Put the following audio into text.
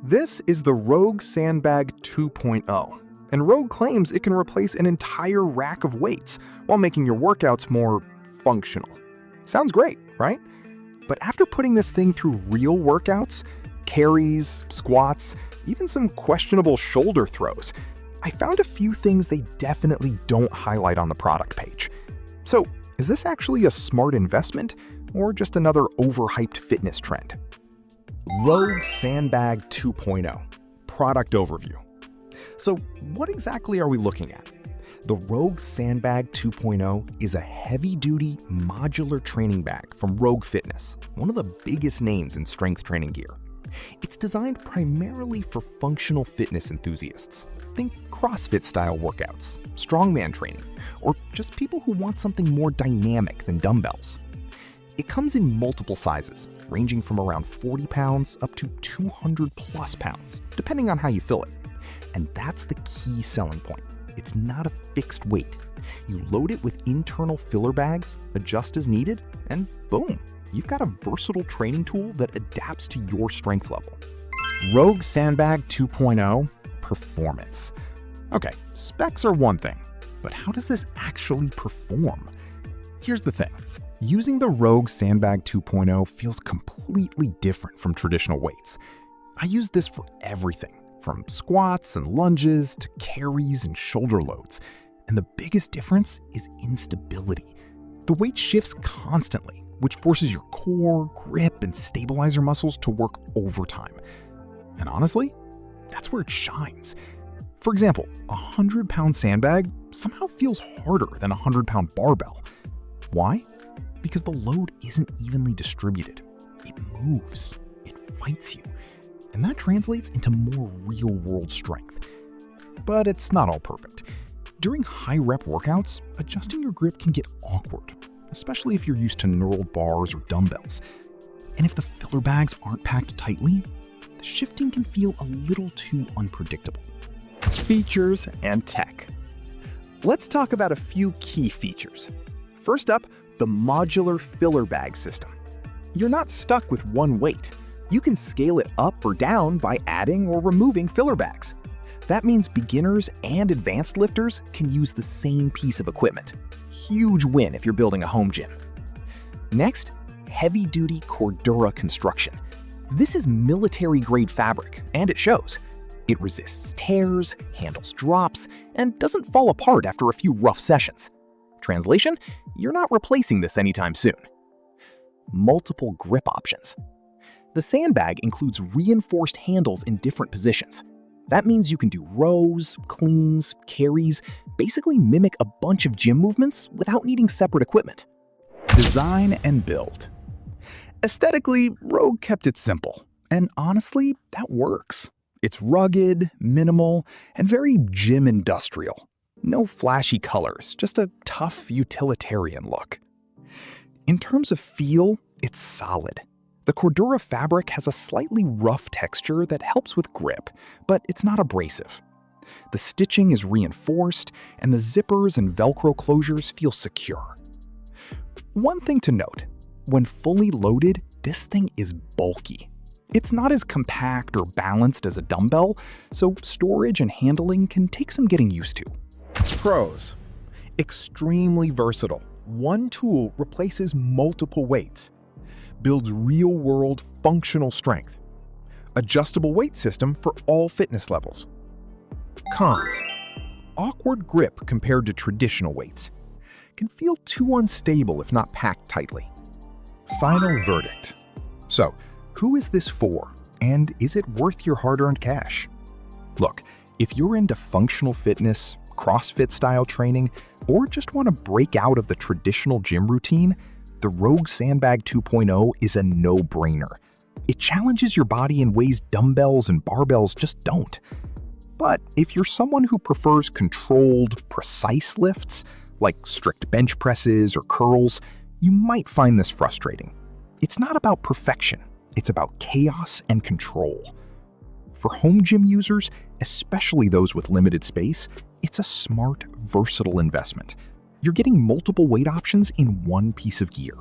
This is the Rogue Sandbag 2.0, and Rogue claims it can replace an entire rack of weights while making your workouts more functional. Sounds great, right? But after putting this thing through real workouts, carries, squats, even some questionable shoulder throws, I found a few things they definitely don't highlight on the product page. So, is this actually a smart investment or just another overhyped fitness trend? Rogue Sandbag 2.0 Product Overview. So what exactly are we looking at? The Rogue Sandbag 2.0 is a heavy-duty modular training bag from Rogue Fitness, one of the biggest names in strength training gear. It's designed primarily for functional fitness enthusiasts. Think CrossFit-style workouts, strongman training, or just people who want something more dynamic than dumbbells. It comes in multiple sizes, ranging from around 40 pounds up to 200 plus pounds, depending on how you fill it. And that's the key selling point. It's not a fixed weight. You load it with internal filler bags, adjust as needed, and boom, you've got a versatile training tool that adapts to your strength level. Rogue Sandbag 2.0 Performance. Okay, specs are one thing, but how does this actually perform? Here's the thing. Using the Rogue Sandbag 2.0 feels completely different from traditional weights. I use this for everything, from squats and lunges to carries and shoulder loads. And the biggest difference is instability. The weight shifts constantly, which forces your core, grip, and stabilizer muscles to work overtime. And honestly, that's where it shines. For example, a 100-pound sandbag somehow feels harder than a 100-pound barbell. Why? Because the load isn't evenly distributed. It moves, it fights you, and that translates into more real-world strength. But it's not all perfect. During high-rep workouts, adjusting your grip can get awkward, especially if you're used to knurled bars or dumbbells. And if the filler bags aren't packed tightly, the shifting can feel a little too unpredictable. Features and tech. Let's talk about a few key features. First up, the modular filler bag system. You're not stuck with one weight. You can scale it up or down by adding or removing filler bags. That means beginners and advanced lifters can use the same piece of equipment. Huge win if you're building a home gym. Next, heavy-duty Cordura construction. This is military-grade fabric, and it shows. It resists tears, handles drops, and doesn't fall apart after a few rough sessions. Translation, you're not replacing this anytime soon. Multiple grip options. The sandbag includes reinforced handles in different positions. That means you can do rows, cleans, carries, basically mimic a bunch of gym movements without needing separate equipment. Design and build. Aesthetically, Rogue kept it simple, and honestly, that works. It's rugged, minimal, and very gym industrial. No flashy colors, just a tough utilitarian look. In terms of feel, it's solid. The Cordura fabric has a slightly rough texture that helps with grip, but it's not abrasive. The stitching is reinforced, and the zippers and Velcro closures feel secure. One thing to note, when fully loaded, this thing is bulky. It's not as compact or balanced as a dumbbell, so storage and handling can take some getting used to. Pros. Extremely versatile. One tool replaces multiple weights. Builds real-world functional strength. Adjustable weight system for all fitness levels. Cons. Awkward grip compared to traditional weights. Can feel too unstable if not packed tightly. Final verdict. So, who is this for, and is it worth your hard-earned cash? Look, if you're into functional fitness, CrossFit-style training, or just want to break out of the traditional gym routine, the Rogue Sandbag 2.0 is a no-brainer. It challenges your body in ways dumbbells and barbells just don't. But if you're someone who prefers controlled, precise lifts, like strict bench presses or curls, you might find this frustrating. It's not about perfection, it's about chaos and control. For home gym users, especially those with limited space, it's a smart, versatile investment. You're getting multiple weight options in one piece of gear.